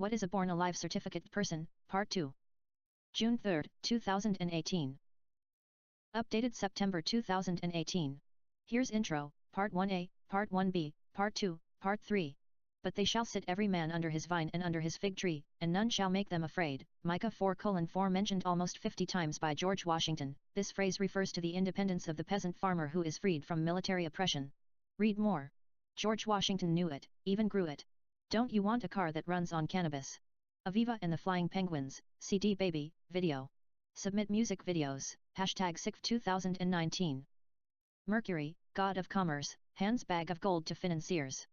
What is a born alive certificate person, Part 2. June 3, 2018. Updated September 2018. Here's intro, Part 1a, Part 1b, Part 2, Part 3. But they shall sit every man under his vine and under his fig tree, and none shall make them afraid. Micah 4:4 mentioned almost 50 times by George Washington. This phrase refers to the independence of the peasant farmer who is freed from military oppression. Read more. George Washington knew it, even grew it. Don't you want a car that runs on cannabis? Aviva and the Flying Penguins, CD Baby, video. Submit music videos, #SICF 2019. Mercury, god of commerce, hands bag of gold to financiers.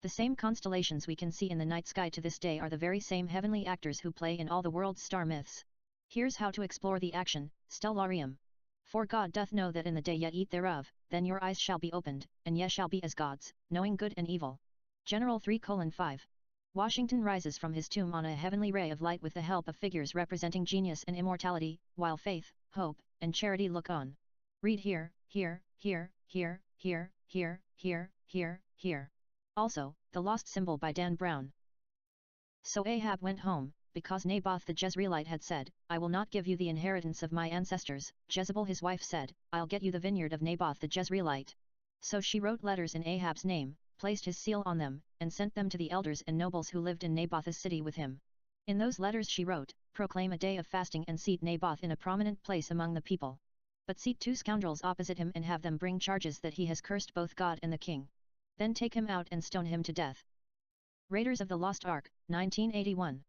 The same constellations we can see in the night sky to this day are the very same heavenly actors who play in all the world's star myths. Here's how to explore the action, Stellarium. For God doth know that in the day ye eat thereof, then your eyes shall be opened, and ye shall be as gods, knowing good and evil. General 3:5. Washington rises from his tomb on a heavenly ray of light with the help of figures representing genius and immortality, while faith, hope, and charity look on. Read here, here, here, here, here, here, here, here, here. Also, The Lost Symbol by Dan Brown. So Ahab went home, because Naboth the Jezreelite had said, I will not give you the inheritance of my ancestors. Jezebel his wife said, I'll get you the vineyard of Naboth the Jezreelite. So she wrote letters in Ahab's name, placed his seal on them, and sent them to the elders and nobles who lived in Naboth's city with him. In those letters she wrote, proclaim a day of fasting and seat Naboth in a prominent place among the people. But seat 2 scoundrels opposite him and have them bring charges that he has cursed both God and the king. Then take him out and stone him to death. Raiders of the Lost Ark, 1981.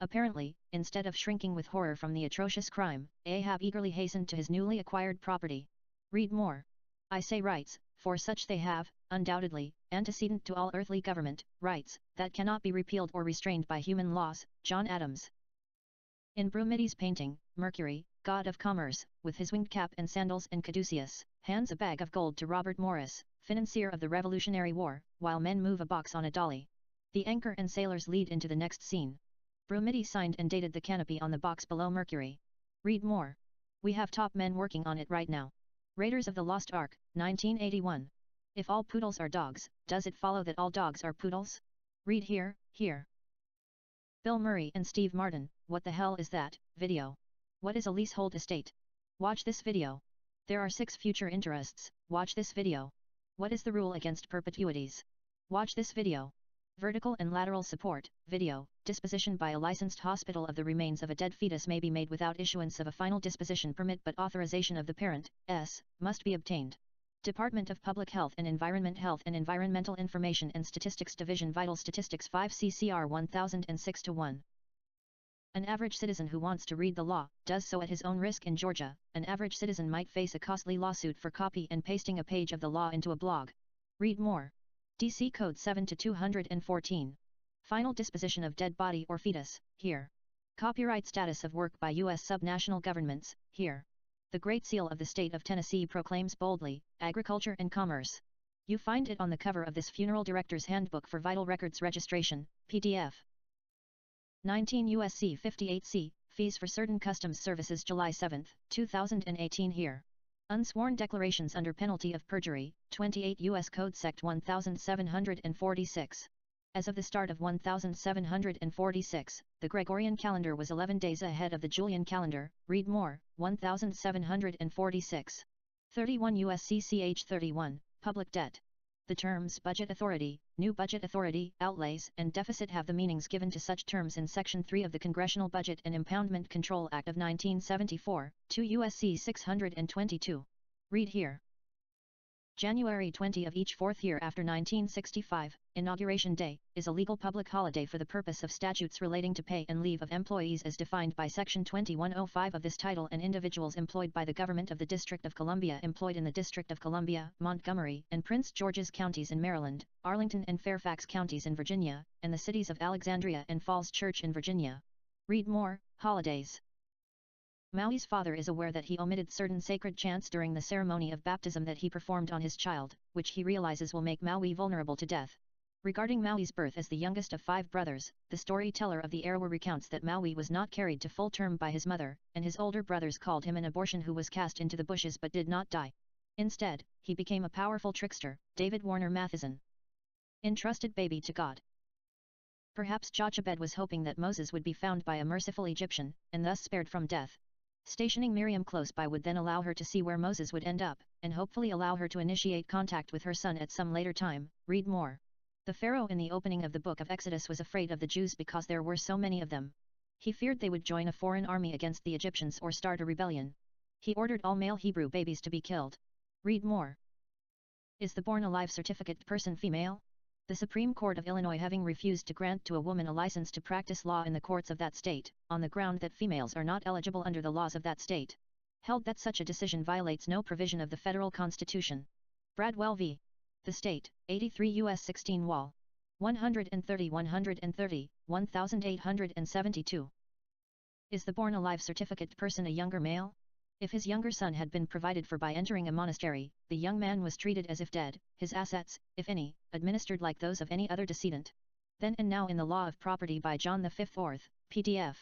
Apparently, instead of shrinking with horror from the atrocious crime, Ahab eagerly hastened to his newly acquired property. Read more. I say rights, for such they have, undoubtedly, antecedent to all earthly government, rights, that cannot be repealed or restrained by human laws. John Adams. In Brumidi's painting, Mercury, god of commerce, with his winged cap and sandals, and Caduceus, hands a bag of gold to Robert Morris, financier of the Revolutionary War, while men move a box on a dolly. The anchor and sailors lead into the next scene. Brumidi signed and dated the canopy on the box below Mercury. Read more. We have top men working on it right now. Raiders of the Lost Ark, 1981. If all poodles are dogs, does it follow that all dogs are poodles? Read here, here. Bill Murray and Steve Martin, What the Hell Is That? Video. What is a leasehold estate? Watch this video. There are 6 future interests. Watch this video. What is the rule against perpetuities? Watch this video. Vertical and lateral support, video. Disposition by a licensed hospital of the remains of a dead fetus may be made without issuance of a final disposition permit, but authorization of the parent, must be obtained. Department of Public Health and Environment, Health and Environmental Information and Statistics Division, Vital Statistics 5 CCR 1006-1. An average citizen who wants to read the law, does so at his own risk. In Georgia, an average citizen might face a costly lawsuit for copy and pasting a page of the law into a blog. Read more. DC Code 7-214. Final disposition of dead body or fetus, here. Copyright status of work by U.S. subnational governments, here. The Great Seal of the State of Tennessee proclaims boldly, Agriculture and Commerce. You find it on the cover of this Funeral Director's Handbook for Vital Records Registration, PDF. 19 U.S.C. 58C, Fees for Certain Customs Services, July 7, 2018. Here. Unsworn declarations under penalty of perjury, 28 U.S. Code Sect 1746. As of the start of 1746, the Gregorian calendar was 11 days ahead of the Julian calendar. Read more. 1746. 31 U.S.C. Ch. 31, Public Debt. The terms budget authority, new budget authority, outlays, and deficit have the meanings given to such terms in Section 3 of the Congressional Budget and Impoundment Control Act of 1974, 2 U.S.C. 622. Read here. January 20 of each fourth year after 1965, Inauguration Day, is a legal public holiday for the purpose of statutes relating to pay and leave of employees as defined by Section 2105 of this title, and individuals employed by the government of the District of Columbia employed in the District of Columbia, Montgomery, and Prince George's counties in Maryland, Arlington and Fairfax counties in Virginia, and the cities of Alexandria and Falls Church in Virginia. Read more. Holidays. Maui's father is aware that he omitted certain sacred chants during the ceremony of baptism that he performed on his child, which he realizes will make Maui vulnerable to death. Regarding Maui's birth as the youngest of 5 brothers, the storyteller of the era recounts that Maui was not carried to full term by his mother, and his older brothers called him an abortion who was cast into the bushes but did not die. Instead, he became a powerful trickster. David Warner Matheson. Entrusted baby to God. Perhaps Jochebed was hoping that Moses would be found by a merciful Egyptian, and thus spared from death. Stationing Miriam close by would then allow her to see where Moses would end up, and hopefully allow her to initiate contact with her son at some later time. Read more. The Pharaoh in the opening of the book of Exodus was afraid of the Jews because there were so many of them. He feared they would join a foreign army against the Egyptians or start a rebellion. He ordered all male Hebrew babies to be killed. Read more. Is the born alive certificate person female? The Supreme Court of Illinois, having refused to grant to a woman a license to practice law in the courts of that state, on the ground that females are not eligible under the laws of that state, held that such a decision violates no provision of the federal Constitution. Bradwell v. The State, 83 U.S. 16 Wall. 130 1872. Is the born alive certificate person a younger male? If his younger son had been provided for by entering a monastery, the young man was treated as if dead, his assets, if any, administered like those of any other decedent. Then and now in the Law of Property by John V. Orth, PDF.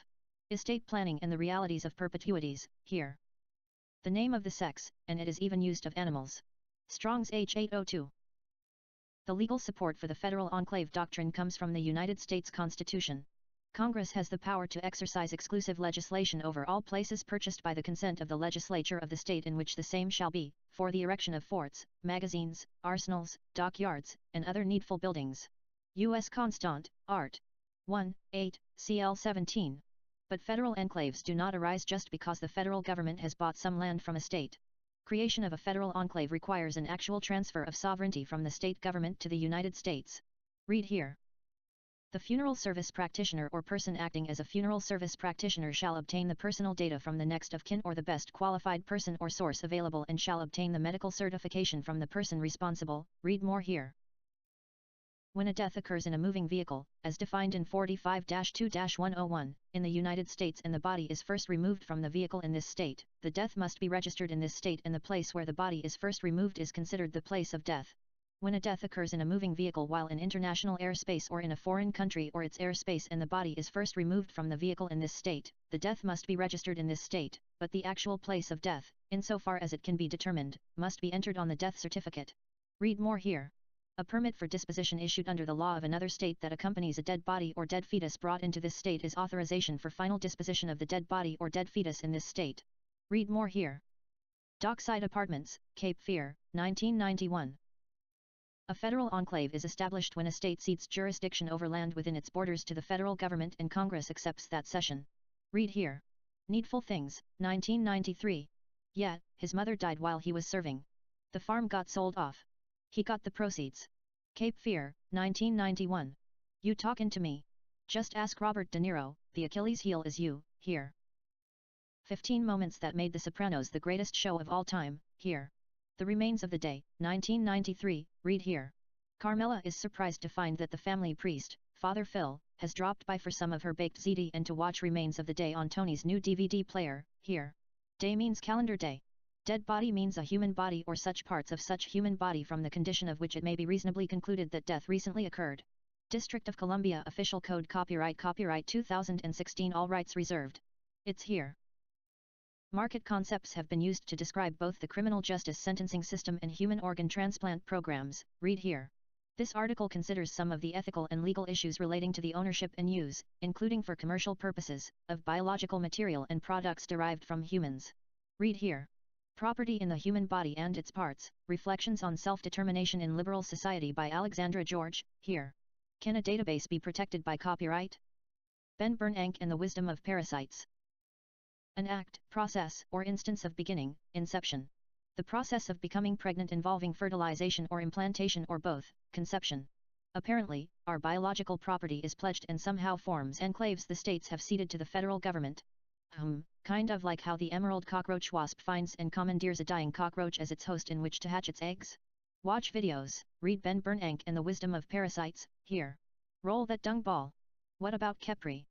Estate Planning and the Realities of Perpetuities, here. The name of the sex, and it is even used of animals. Strong's H802. The legal support for the federal enclave doctrine comes from the United States Constitution. Congress has the power to exercise exclusive legislation over all places purchased by the consent of the legislature of the state in which the same shall be, for the erection of forts, magazines, arsenals, dockyards, and other needful buildings. U.S. Constant, Art. 1, 8, CL 17. But federal enclaves do not arise just because the federal government has bought some land from a state. Creation of a federal enclave requires an actual transfer of sovereignty from the state government to the United States. Read here. The funeral service practitioner or person acting as a funeral service practitioner shall obtain the personal data from the next of kin or the best qualified person or source available and shall obtain the medical certification from the person responsible. Read more here. When a death occurs in a moving vehicle, as defined in 45-2-101, in the United States and the body is first removed from the vehicle in this state, the death must be registered in this state and the place where the body is first removed is considered the place of death. When a death occurs in a moving vehicle while in international airspace or in a foreign country or its airspace and the body is first removed from the vehicle in this state, the death must be registered in this state, but the actual place of death, insofar as it can be determined, must be entered on the death certificate. Read more here. A permit for disposition issued under the law of another state that accompanies a dead body or dead fetus brought into this state is authorization for final disposition of the dead body or dead fetus in this state. Read more here. Dockside Apartments, Cape Fear, 1991. A federal enclave is established when a state cedes jurisdiction over land within its borders to the federal government and Congress accepts that cession. Read here. Needful Things, 1993. Yet, his mother died while he was serving. The farm got sold off. He got the proceeds. Cape Fear, 1991. You talkin' to me? Just ask Robert De Niro, the Achilles heel is you, here. 15 moments that made The Sopranos the greatest show of all time, here. The Remains of the Day, 1993, read here. Carmela is surprised to find that the family priest, Father Phil, has dropped by for some of her baked ziti and to watch Remains of the Day on Tony's new DVD player, here. Day means calendar day. Dead body means a human body or such parts of such human body from the condition of which it may be reasonably concluded that death recently occurred. District of Columbia Official Code Copyright 2016 All rights reserved. It's here. Market concepts have been used to describe both the criminal justice sentencing system and human organ transplant programs, read here. This article considers some of the ethical and legal issues relating to the ownership and use, including for commercial purposes, of biological material and products derived from humans. Read here. Property in the Human Body and Its Parts, Reflections on Self-Determination in Liberal Society by Alexandra George, here. Can a database be protected by copyright? Ben Bernanke and the Wisdom of Parasites. An act, process, or instance of beginning, inception. The process of becoming pregnant involving fertilization or implantation or both, conception. Apparently, our biological property is pledged and somehow forms enclaves the states have ceded to the federal government. Kind of like how the emerald cockroach wasp finds and commandeers a dying cockroach as its host in which to hatch its eggs. Watch videos, read Ben Bernanke and the Wisdom of Parasites, here. Roll that dung ball. What about Kepri?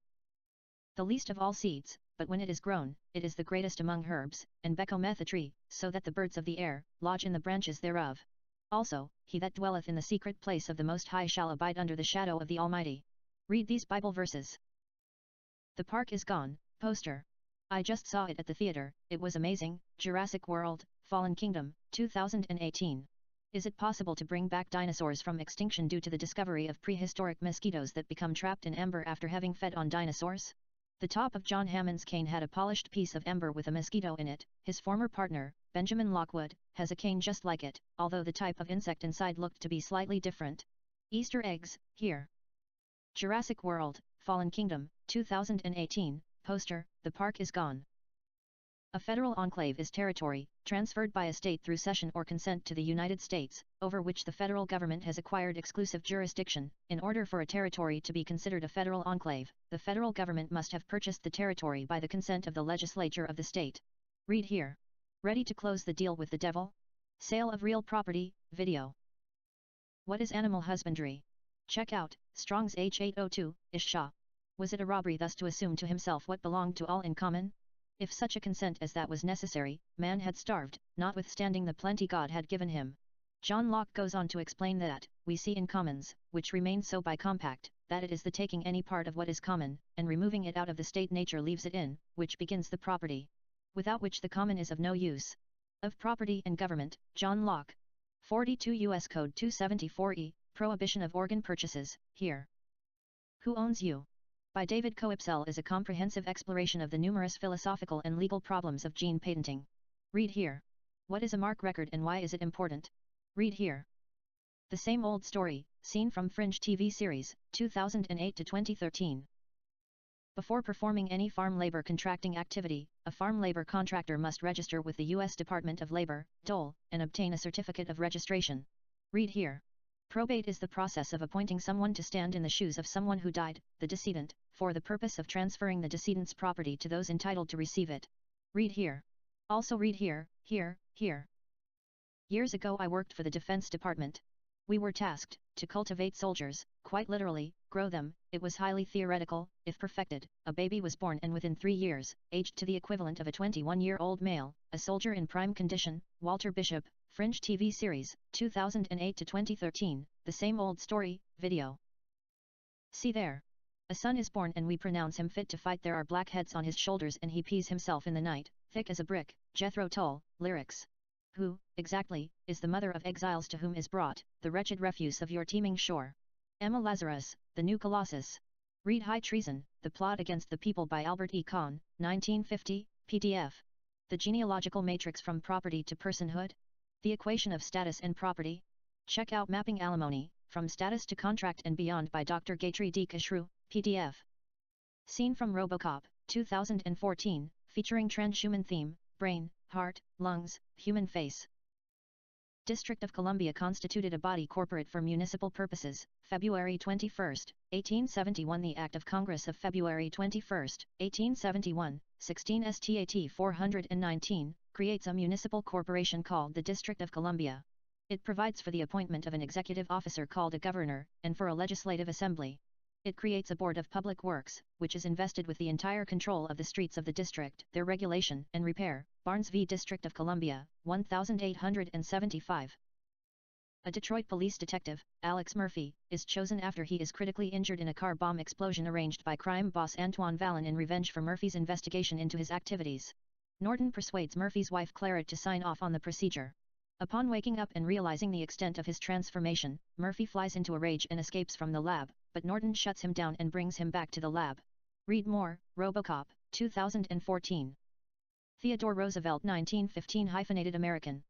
The least of all seeds, but when it is grown, it is the greatest among herbs, and becometh a tree, so that the birds of the air lodge in the branches thereof. Also, he that dwelleth in the secret place of the Most High shall abide under the shadow of the Almighty. Read these Bible verses. The Park is Gone, poster. I just saw it at the theater, it was amazing. Jurassic World, Fallen Kingdom, 2018. Is it possible to bring back dinosaurs from extinction due to the discovery of prehistoric mosquitoes that become trapped in amber after having fed on dinosaurs? The top of John Hammond's cane had a polished piece of amber with a mosquito in it. His former partner, Benjamin Lockwood, has a cane just like it, although the type of insect inside looked to be slightly different. Easter eggs, here. Jurassic World, Fallen Kingdom, 2018, poster, The park is gone. A federal enclave is territory, transferred by a state through cession or consent to the United States, over which the federal government has acquired exclusive jurisdiction. In order for a territory to be considered a federal enclave, the federal government must have purchased the territory by the consent of the legislature of the state. Read here. Ready to close the deal with the devil? Sale of real property, video. What is animal husbandry? Check out, Strong's H802, Isha. Was it a robbery thus to assume to himself what belonged to all in common? If such a consent as that was necessary, man had starved, notwithstanding the plenty God had given him. John Locke goes on to explain that, we see in commons, which remain so by compact, that it is the taking any part of what is common, and removing it out of the state nature leaves it in, which begins the property. Without which the common is of no use. Of Property and Government, John Locke. 42 U.S. Code 274E, Prohibition of Organ Purchases, here. Who owns you? By David Coipsel is a comprehensive exploration of the numerous philosophical and legal problems of gene patenting. Read here. What is a mark record and why is it important? Read here. The Same Old Story, seen from Fringe TV series, 2008 to 2013. Before performing any farm labor contracting activity, a farm labor contractor must register with the U.S. Department of Labor, DOL, and obtain a certificate of registration. Read here. Probate is the process of appointing someone to stand in the shoes of someone who died, the decedent, for the purpose of transferring the decedent's property to those entitled to receive it. Read here. Also read here, here. Years ago I worked for the Defense Department. We were tasked to cultivate soldiers, quite literally, grow them. It was highly theoretical. If perfected, a baby was born and within 3 years, aged to the equivalent of a 21-year-old male, a soldier in prime condition. Walter Bishop, Fringe TV series, 2008 to 2013, The Same Old Story, video. See there. A son is born and we pronounce him fit to fight. There are black heads on his shoulders and he pees himself in the night, thick as a brick. Jethro Tull, lyrics. Who, exactly, is the mother of exiles to whom is brought the wretched refuse of your teeming shore? Emma Lazarus, The New Colossus. Read High Treason, The Plot Against the People by Albert E. Kahn, 1950, PDF. The Genealogical Matrix from Property to Personhood? The Equation of Status and Property? Check out Mapping Alimony, From Status to Contract and Beyond by Dr. Gayatri D. Kashru, PDF. Scene from RoboCop, 2014, featuring transhuman theme, brain, heart, lungs, human face. District of Columbia constituted a body corporate for municipal purposes, February 21, 1871. The Act of Congress of February 21, 1871, 16 Stat 419, creates a municipal corporation called the District of Columbia. It provides for the appointment of an executive officer called a governor, and for a legislative assembly. It creates a board of public works, which is invested with the entire control of the streets of the district, their regulation and repair. Barnes v. District of Columbia, 1875. A Detroit police detective, Alex Murphy, is chosen after he is critically injured in a car bomb explosion arranged by crime boss Antoine Vallon in revenge for Murphy's investigation into his activities. Norton persuades Murphy's wife Clara to sign off on the procedure. Upon waking up and realizing the extent of his transformation, Murphy flies into a rage and escapes from the lab, but Norton shuts him down and brings him back to the lab. Read more, RoboCop, 2014. Theodore Roosevelt 1915 hyphenated American.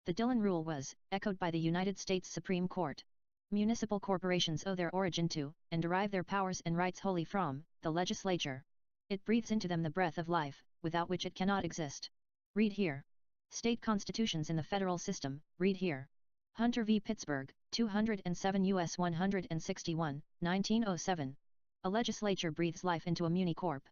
The Dillon Rule was echoed by the United States Supreme Court. Municipal corporations owe their origin to, and derive their powers and rights wholly from, the legislature. It breathes into them the breath of life, without which it cannot exist. Read here. State constitutions in the federal system, read here. Hunter v. Pittsburgh, 207 U.S. 161, 1907. A legislature breathes life into a muni-corp.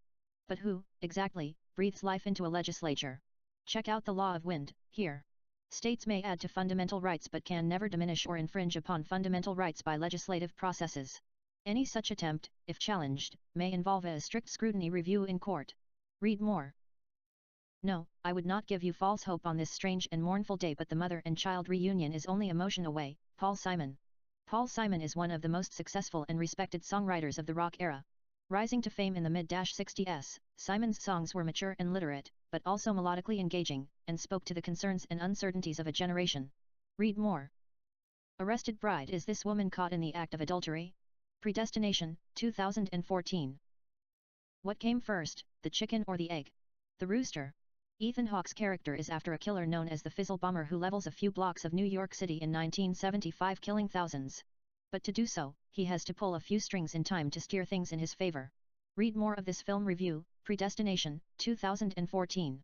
But who, exactly, breathes life into a legislature? Check out the law of wind, here. States may add to fundamental rights but can never diminish or infringe upon fundamental rights by legislative processes. Any such attempt, if challenged, may involve a strict scrutiny review in court. Read more. No, I would not give you false hope on this strange and mournful day, but the mother and child reunion is only a motion away. Paul Simon. Paul Simon is one of the most successful and respected songwriters of the rock era. Rising to fame in the mid-60s, Simon's songs were mature and literate, but also melodically engaging, and spoke to the concerns and uncertainties of a generation. Read more. Arrested bride. Is this woman caught in the act of adultery? Predestination, 2014. What came first, the chicken or the egg? The rooster. Ethan Hawke's character is after a killer known as the Fizzle Bomber who levels a few blocks of New York City in 1975, killing thousands. But to do so, he has to pull a few strings in time to steer things in his favor. Read more of this film review, Predestination, 2014.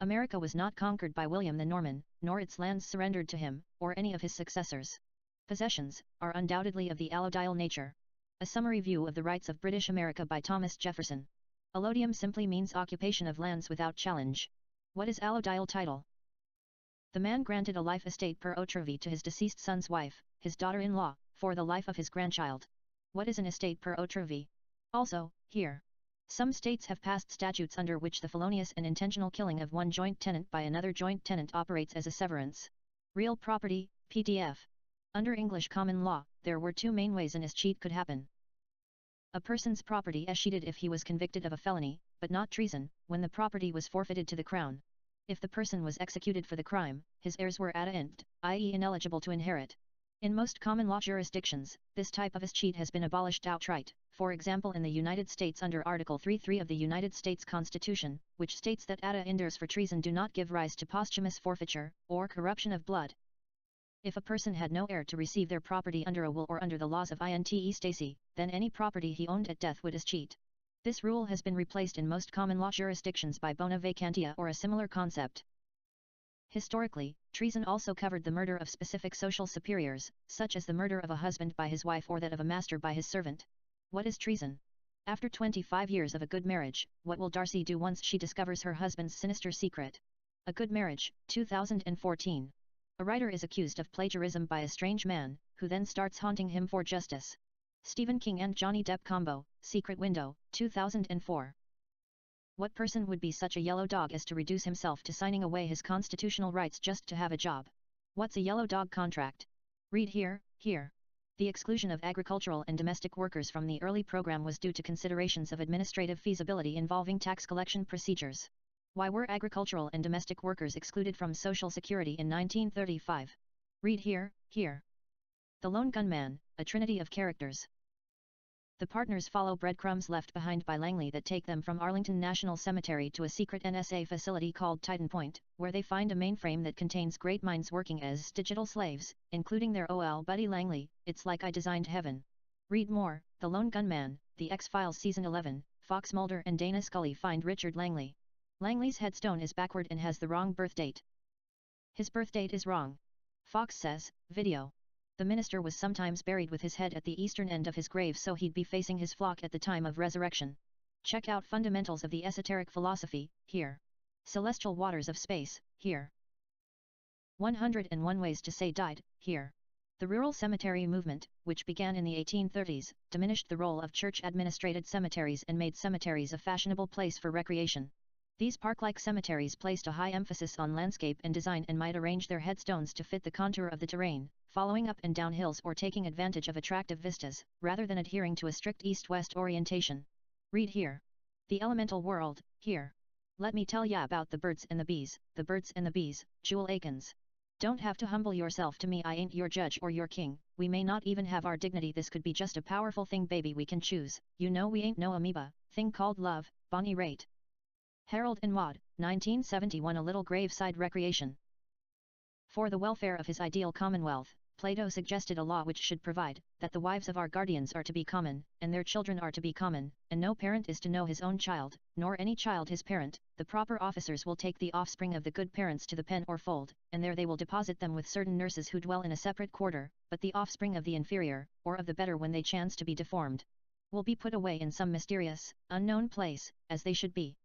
America was not conquered by William the Norman, nor its lands surrendered to him, or any of his successors. Possessions are undoubtedly of the allodial nature. A summary view of the rights of British America by Thomas Jefferson. Allodium simply means occupation of lands without challenge. What is allodial title? The man granted a life estate per otrove to his deceased son's wife, his daughter-in-law, for the life of his grandchild. What is an estate per otrove? Also, here. Some states have passed statutes under which the felonious and intentional killing of one joint tenant by another joint tenant operates as a severance. Real property, PDF. Under English common law, there were two main ways an escheat could happen. A person's property escheated if he was convicted of a felony, but not treason, when the property was forfeited to the crown. If the person was executed for the crime, his heirs were attainted, i.e. ineligible to inherit. In most common law jurisdictions, this type of escheat has been abolished outright, for example in the United States under Article 3.3 of the United States Constitution, which states that attainders for treason do not give rise to posthumous forfeiture, or corruption of blood. If a person had no heir to receive their property under a will or under the laws of Inte Stacy, then any property he owned at death would escheat. This rule has been replaced in most common law jurisdictions by bona vacantia or a similar concept. Historically, treason also covered the murder of specific social superiors, such as the murder of a husband by his wife or that of a master by his servant. What is treason? After 25 years of a good marriage, what will Darcy do once she discovers her husband's sinister secret? A Good Marriage, 2014. A writer is accused of plagiarism by a strange man, who then starts haunting him for justice. Stephen King and Johnny Depp combo, Secret Window, 2004. What person would be such a yellow dog as to reduce himself to signing away his constitutional rights just to have a job? What's a yellow dog contract? Read here. The exclusion of agricultural and domestic workers from the early program was due to considerations of administrative feasibility involving tax collection procedures. Why were agricultural and domestic workers excluded from Social Security in 1935? Read here. The Lone Gunman, a trinity of characters. The partners follow breadcrumbs left behind by Langley that take them from Arlington National Cemetery to a secret NSA facility called Titan Point, where they find a mainframe that contains great minds working as digital slaves, including their OL buddy Langley. It's like I designed heaven. Read more. The Lone Gunman, The X-Files Season 11, Fox Mulder and Dana Scully find Richard Langley. Langley's headstone is backward and has the wrong birth date. His birth date is wrong. Fox says, video. The minister was sometimes buried with his head at the eastern end of his grave so he'd be facing his flock at the time of resurrection. Check out Fundamentals of the Esoteric Philosophy, here. Celestial Waters of Space, here. 101 Ways to Say Died, here. The rural cemetery movement, which began in the 1830s, diminished the role of church-administrated cemeteries and made cemeteries a fashionable place for recreation. These park-like cemeteries placed a high emphasis on landscape and design and might arrange their headstones to fit the contour of the terrain, following up and down hills or taking advantage of attractive vistas, rather than adhering to a strict east-west orientation. Read here. The Elemental World, here. Let me tell ya about the birds and the bees, Jewel Akins. Don't have to humble yourself to me, I ain't your judge or your king, we may not even have our dignity, this could be just a powerful thing baby we can choose, you know we ain't no amoeba, thing called love, Bonnie Raitt. Harold and Maude, 1971. A little graveside recreation. For the welfare of his ideal commonwealth, Plato suggested a law which should provide, that the wives of our guardians are to be common, and their children are to be common, and no parent is to know his own child, nor any child his parent. The proper officers will take the offspring of the good parents to the pen or fold, and there they will deposit them with certain nurses who dwell in a separate quarter, but the offspring of the inferior, or of the better when they chance to be deformed, will be put away in some mysterious, unknown place, as they should be.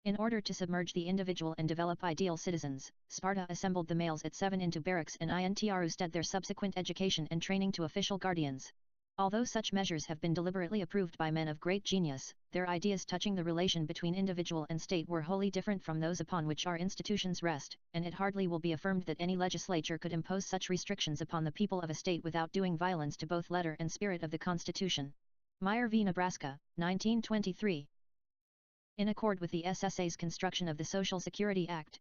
In order to submerge the individual and develop ideal citizens, Sparta assembled the males at 7 into barracks and intrusted their subsequent education and training to official guardians. Although such measures have been deliberately approved by men of great genius, their ideas touching the relation between individual and state were wholly different from those upon which our institutions rest, and it hardly will be affirmed that any legislature could impose such restrictions upon the people of a state without doing violence to both letter and spirit of the Constitution. Meyer v. Nebraska, 1923. In accord with the SSA's construction of the Social Security Act,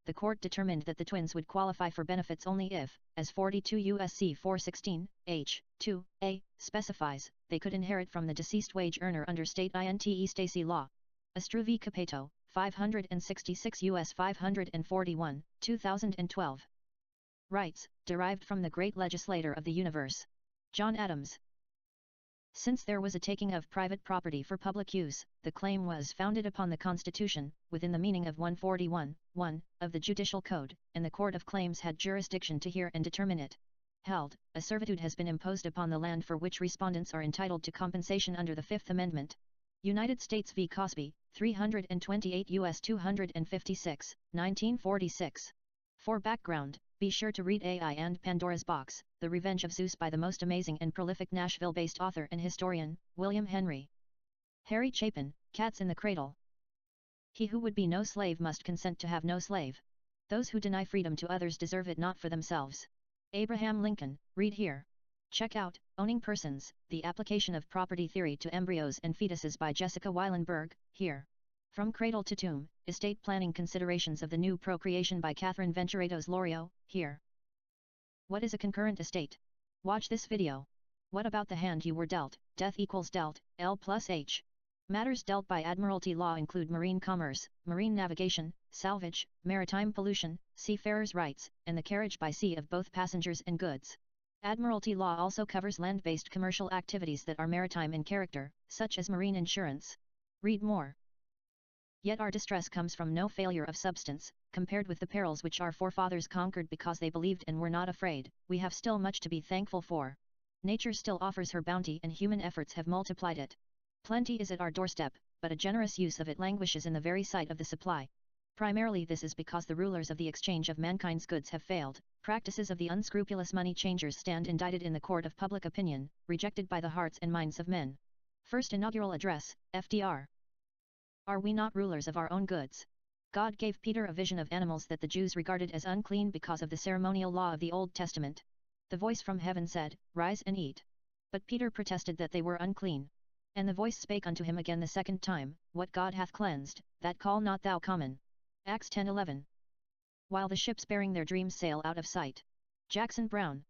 the court determined that the twins would qualify for benefits only if, as 42 U.S.C. 416, H. 2, A, specifies, they could inherit from the deceased wage earner under state INTE Stacy law. Astru v. Capeto, 566 U.S. 541, 2012. Rights, derived from the great legislator of the universe. John Adams. Since there was a taking of private property for public use, the claim was founded upon the Constitution, within the meaning of 141(1) of the Judicial Code, and the Court of Claims had jurisdiction to hear and determine it. Held, a servitude has been imposed upon the land for which respondents are entitled to compensation under the Fifth Amendment. United States v. Cosby, 328 U.S. 256, 1946. For background, be sure to read AI and Pandora's Box, The Revenge of Zeus by the most amazing and prolific Nashville-based author and historian, William Henry. Harry Chapin, Cats in the Cradle. He who would be no slave must consent to have no slave. Those who deny freedom to others deserve it not for themselves. Abraham Lincoln, read here. Check out, Owning Persons, The Application of Property Theory to Embryos and Fetuses by Jessica Weilenberg, here. From Cradle to Tomb, Estate Planning Considerations of the New Procreation by Catherine Venturatos Lorio, here. What is a concurrent estate? Watch this video. What about the hand you were dealt? Death equals dealt, L plus H. Matters dealt by Admiralty law include marine commerce, marine navigation, salvage, maritime pollution, seafarers' rights, and the carriage by sea of both passengers and goods. Admiralty law also covers land-based commercial activities that are maritime in character, such as marine insurance. Read more. Yet our distress comes from no failure of substance, compared with the perils which our forefathers conquered because they believed and were not afraid. We have still much to be thankful for. Nature still offers her bounty and human efforts have multiplied it. Plenty is at our doorstep, but a generous use of it languishes in the very sight of the supply. Primarily this is because the rulers of the exchange of mankind's goods have failed. Practices of the unscrupulous money changers stand indicted in the court of public opinion, rejected by the hearts and minds of men. First Inaugural Address, FDR. Are we not rulers of our own goods? God gave Peter a vision of animals that the Jews regarded as unclean because of the ceremonial law of the Old Testament. The voice from heaven said, Rise and eat. But Peter protested that they were unclean. And the voice spake unto him again the second time, What God hath cleansed, that call not thou common. Acts 10:11. While the ships bearing their dreams sail out of sight. Jackson Brown.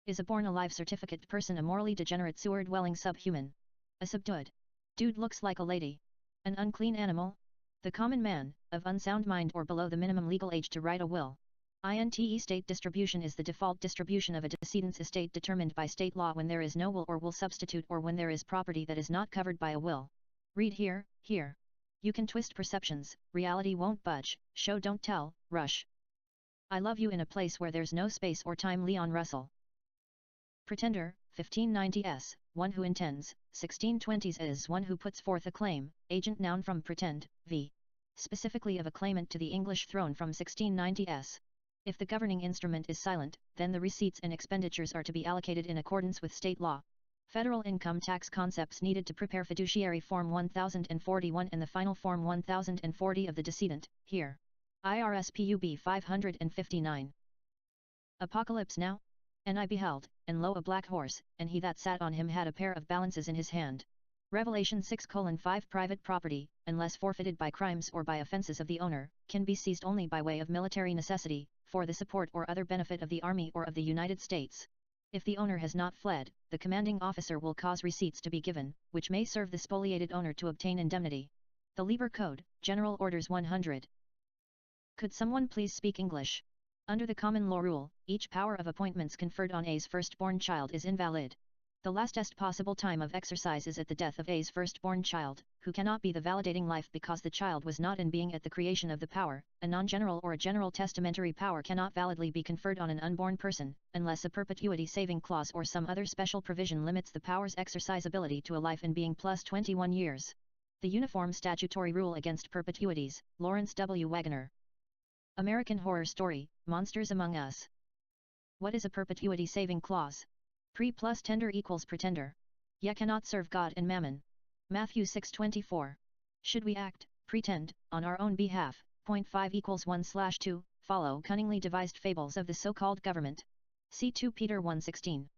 Is a born-alive certificate person a morally degenerate sewer-dwelling subhuman? A subdued dude looks like a lady. An unclean animal? The common man, of unsound mind or below the minimum legal age to write a will. INTE state distribution is the default distribution of a decedent's estate determined by state law when there is no will or will substitute or when there is property that is not covered by a will. Read here, here. You can twist perceptions, reality won't budge, show don't tell, rush. I love you in a place where there's no space or time. Leon Russell. Pretender, 1590s, one who intends, 1620s is one who puts forth a claim, agent noun from pretend, v. Specifically of a claimant to the English throne from 1690s. If the governing instrument is silent, then the receipts and expenditures are to be allocated in accordance with state law. Federal income tax concepts needed to prepare Fiduciary Form 1041 and the final Form 1040 of the decedent, here. IRS PUB 559. Apocalypse Now? And I beheld, and lo a black horse, and he that sat on him had a pair of balances in his hand. Revelation 6:5 Private property, unless forfeited by crimes or by offenses of the owner, can be seized only by way of military necessity, for the support or other benefit of the Army or of the United States. If the owner has not fled, the commanding officer will cause receipts to be given, which may serve the spoliated owner to obtain indemnity. The Lieber Code, General Orders 100. Could someone please speak English? Under the common law rule, each power of appointments conferred on A's firstborn child is invalid. The lastest possible time of exercise is at the death of A's firstborn child, who cannot be the validating life because the child was not in being at the creation of the power. A non-general or a general testamentary power cannot validly be conferred on an unborn person, unless a perpetuity saving clause or some other special provision limits the power's exercisability to a life in being plus 21 years. The Uniform Statutory Rule Against Perpetuities, Lawrence W. Wagner. American Horror Story, Monsters Among Us. What is a perpetuity saving clause? Pre plus tender equals pretender. Ye cannot serve God and mammon. Matthew 6:24. Should we act, pretend, on our own behalf? Point 5 equals 1/2, follow cunningly devised fables of the so-called government. See 2 Peter 1:16.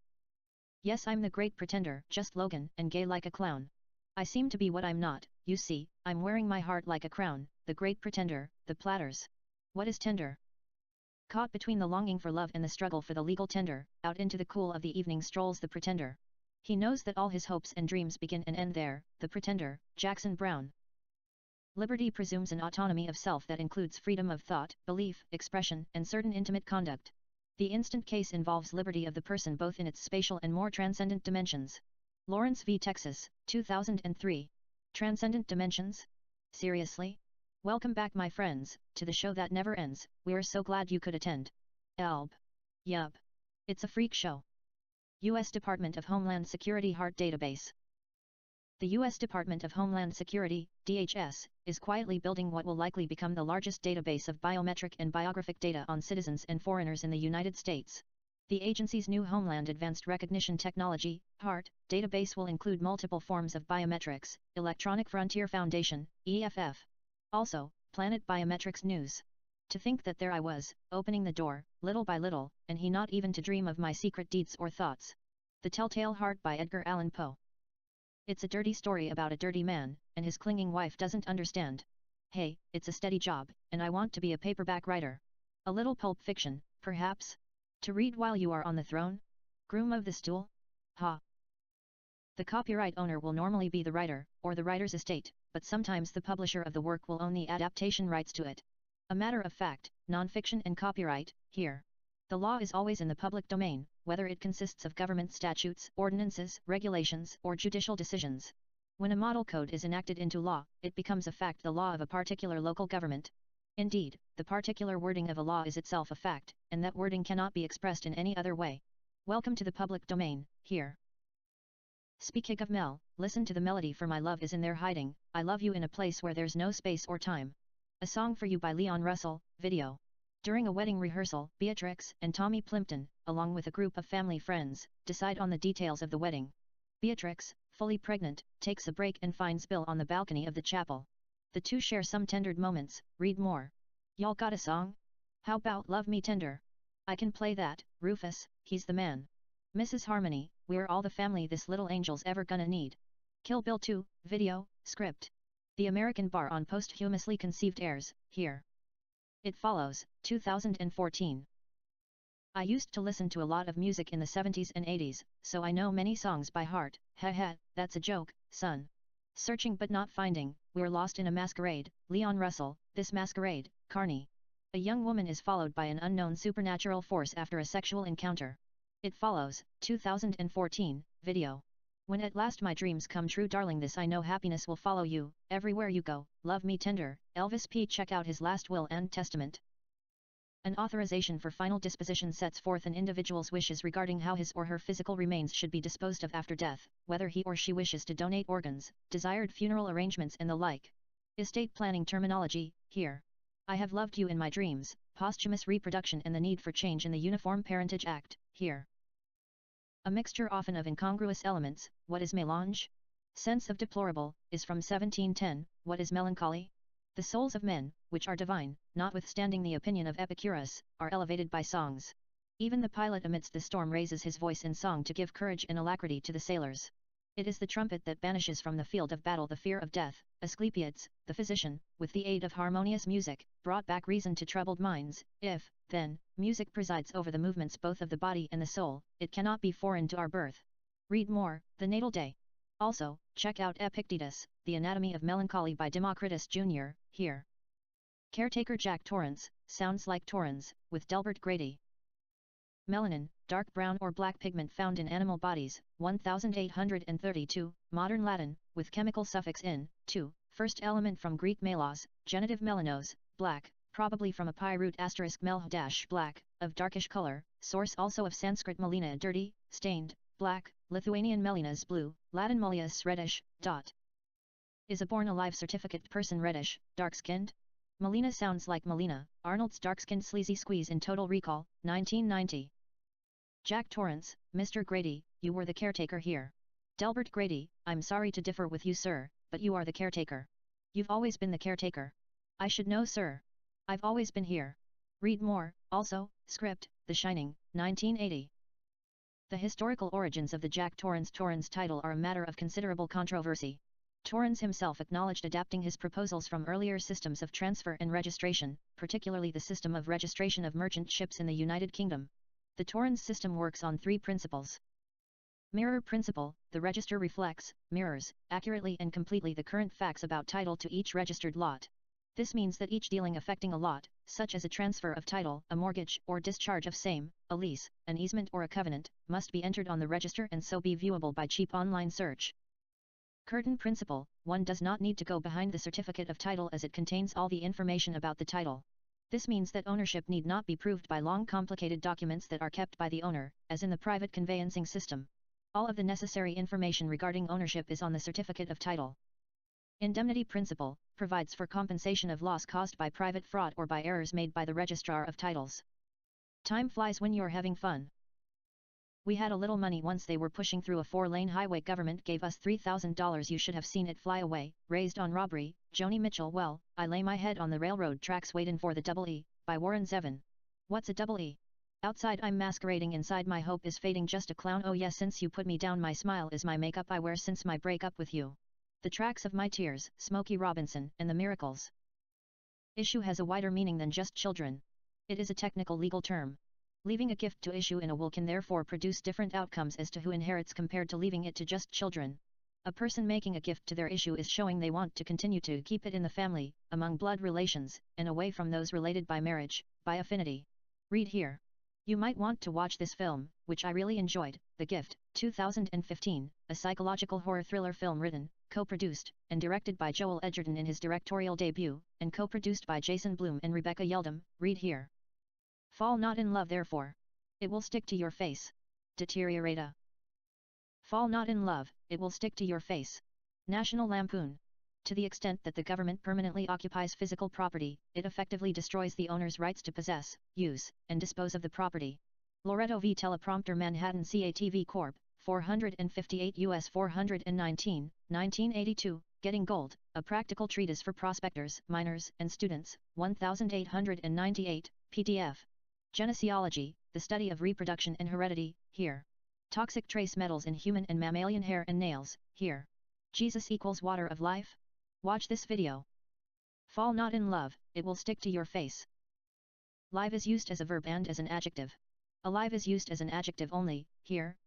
Yes, I'm the great pretender, just Logan, and gay like a clown. I seem to be what I'm not, you see, I'm wearing my heart like a crown, the great pretender, the platters. What is tender? Caught between the longing for love and the struggle for the legal tender, out into the cool of the evening strolls the pretender. He knows that all his hopes and dreams begin and end there, the pretender, Jackson Brown. Liberty presumes an autonomy of self that includes freedom of thought, belief, expression, and certain intimate conduct. The instant case involves liberty of the person both in its spatial and more transcendent dimensions. Lawrence v. Texas, 2003. Transcendent dimensions? Seriously? Welcome back my friends, to the show that never ends. We're so glad you could attend. Alb. Yup. It's a freak show. U.S. Department of Homeland Security Heart Database. The U.S. Department of Homeland Security, DHS, is quietly building what will likely become the largest database of biometric and biographic data on citizens and foreigners in the United States. The agency's new Homeland Advanced Recognition Technology, HART, database will include multiple forms of biometrics, Electronic Frontier Foundation, EFF. Also, Planet Biometrics News. To think that there I was, opening the door, little by little, and he not even to dream of my secret deeds or thoughts. The Telltale Heart by Edgar Allan Poe. It's a dirty story about a dirty man, and his clinging wife doesn't understand. Hey, it's a steady job, and I want to be a paperback writer. A little pulp fiction, perhaps? To read while you are on the throne? Groom of the stool? Ha! The copyright owner will normally be the writer, or the writer's estate, but sometimes the publisher of the work will own the adaptation rights to it. A matter of fact, non-fiction and copyright, here. The law is always in the public domain, whether it consists of government statutes, ordinances, regulations, or judicial decisions. When a model code is enacted into law, it becomes a fact, the law of a particular local government. Indeed, the particular wording of a law is itself a fact, and that wording cannot be expressed in any other way. Welcome to the public domain, here. Speaking of Mel, listen to the melody for My Love Is in There Hiding, I Love You in a Place Where There's No Space or Time. A Song for You by Leon Russell, video. During a wedding rehearsal, Beatrix and Tommy Plimpton, along with a group of family friends, decide on the details of the wedding. Beatrix, fully pregnant, takes a break and finds Bill on the balcony of the chapel. The two share some tender moments. Read more. Y'all got a song? How about Love Me Tender? I can play that, Rufus, he's the man. Mrs. Harmony, we're all the family this little angel's ever gonna need. Kill Bill 2, video, script. The American Bar on Posthumously Conceived Heirs, here. It Follows, 2014. I used to listen to a lot of music in the 70s and 80s, so I know many songs by heart. Heh, that's a joke, son. Searching but not finding, we're lost in a masquerade. Leon Russell, This Masquerade, Carney. A young woman is followed by an unknown supernatural force after a sexual encounter. It Follows, 2014, video. When at last my dreams come true, darling, this I know, happiness will follow you, everywhere you go. Love Me Tender, Elvis P. Check out his last will and testament. An authorization for final disposition sets forth an individual's wishes regarding how his or her physical remains should be disposed of after death, whether he or she wishes to donate organs, desired funeral arrangements and the like. Estate planning terminology, here. I Have Loved You in My Dreams, posthumous reproduction and the need for change in the Uniform Parentage Act, here. A mixture often of incongruous elements. What is mélange? Sense of deplorable, is from 1710, What is melancholy? The souls of men, which are divine, notwithstanding the opinion of Epicurus, are elevated by songs. Even the pilot amidst the storm raises his voice in song to give courage and alacrity to the sailors. It is the trumpet that banishes from the field of battle the fear of death. Asclepiades, the physician, with the aid of harmonious music, brought back reason to troubled minds. If, then, music presides over the movements both of the body and the soul, it cannot be foreign to our birth. Read more, The Natal Day. Also, check out Epictetus, The Anatomy of Melancholy by Democritus Jr., here. Caretaker Jack Torrance, Sounds Like Torrens, with Delbert Grady. Melanin, dark brown or black pigment found in animal bodies, 1832, modern Latin, with chemical suffix in, 2, first element from Greek melos, genitive melanos, black, probably from a pi root asterisk mel dash black, of darkish color, source also of Sanskrit melina dirty, stained, black, Lithuanian melinas blue, Latin mollius reddish, dot. Is a born alive certificate person reddish, dark-skinned? Melina sounds like Melina, Arnold's dark-skinned sleazy squeeze in Total Recall, 1990. Jack Torrance, Mr. Grady, you were the caretaker here. Delbert Grady, I'm sorry to differ with you sir, but you are the caretaker. You've always been the caretaker. I should know sir. I've always been here. Read more. Also, script, The Shining, 1980. The historical origins of the Jack Torrance title are a matter of considerable controversy. Torrens himself acknowledged adapting his proposals from earlier systems of transfer and registration, particularly the system of registration of merchant ships in the United Kingdom. The Torrens system works on 3 principles. Mirror principle: the register reflects, mirrors, accurately and completely the current facts about title to each registered lot. This means that each dealing affecting a lot, such as a transfer of title, a mortgage, or discharge of same, a lease, an easement or a covenant, must be entered on the register and so be viewable by cheap online search. Curtain principle: one does not need to go behind the certificate of title as it contains all the information about the title. This means that ownership need not be proved by long complicated documents that are kept by the owner, as in the private conveyancing system. All of the necessary information regarding ownership is on the certificate of title. Indemnity principle provides for compensation of loss caused by private fraud or by errors made by the registrar of titles. Time flies when you're having fun. We had a little money once they were pushing through a 4-lane highway. Government gave us $3,000. You should have seen it fly away. Raised on robbery, Joni Mitchell. Well, I lay my head on the railroad tracks waitin' for the double E, by Warren Zevon. What's a double E? Outside I'm masquerading, inside my hope is fading, just a clown. Oh yes, since you put me down my smile is my makeup I wear since my breakup with you. The tracks of my tears, Smokey Robinson, and the Miracles. Issue has a wider meaning than just children. It is a technical legal term. Leaving a gift to issue in a will can therefore produce different outcomes as to who inherits compared to leaving it to just children. A person making a gift to their issue is showing they want to continue to keep it in the family, among blood relations, and away from those related by marriage, by affinity. Read here. You might want to watch this film, which I really enjoyed, The Gift, 2015, a psychological horror thriller film written, co-produced, and directed by Joel Edgerton in his directorial debut, and co-produced by Jason Blum and Rebecca Yeldam. Read here. Fall not in love therefore. It will stick to your face. Deteriorata. Fall not in love, it will stick to your face. National Lampoon. To the extent that the government permanently occupies physical property, it effectively destroys the owner's rights to possess, use, and dispose of the property. Loretto v. Teleprompter Manhattan CATV Corp., 458 U.S. 419, 1982, Getting Gold, A Practical Treatise for Prospectors, Minors, and Students, 1898, PDF. Genesiology, the study of reproduction and heredity, here. Toxic trace metals in human and mammalian hair and nails, here. Jesus equals water of life? Watch this video. Fall not in love, it will stick to your face. Live is used as a verb and as an adjective. Alive is used as an adjective only, here.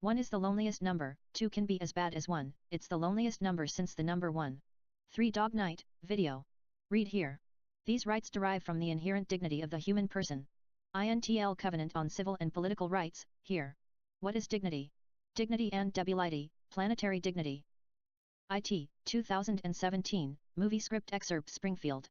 1 is the loneliest number, 2 can be as bad as 1, it's the loneliest number since the number 1. 3 Dog Night, video. Read here. These rights derive from the inherent dignity of the human person. INTL Covenant on Civil and Political Rights, here. What is dignity? Dignity and debility, planetary dignity. IT, 2017, movie script excerpt Springfield.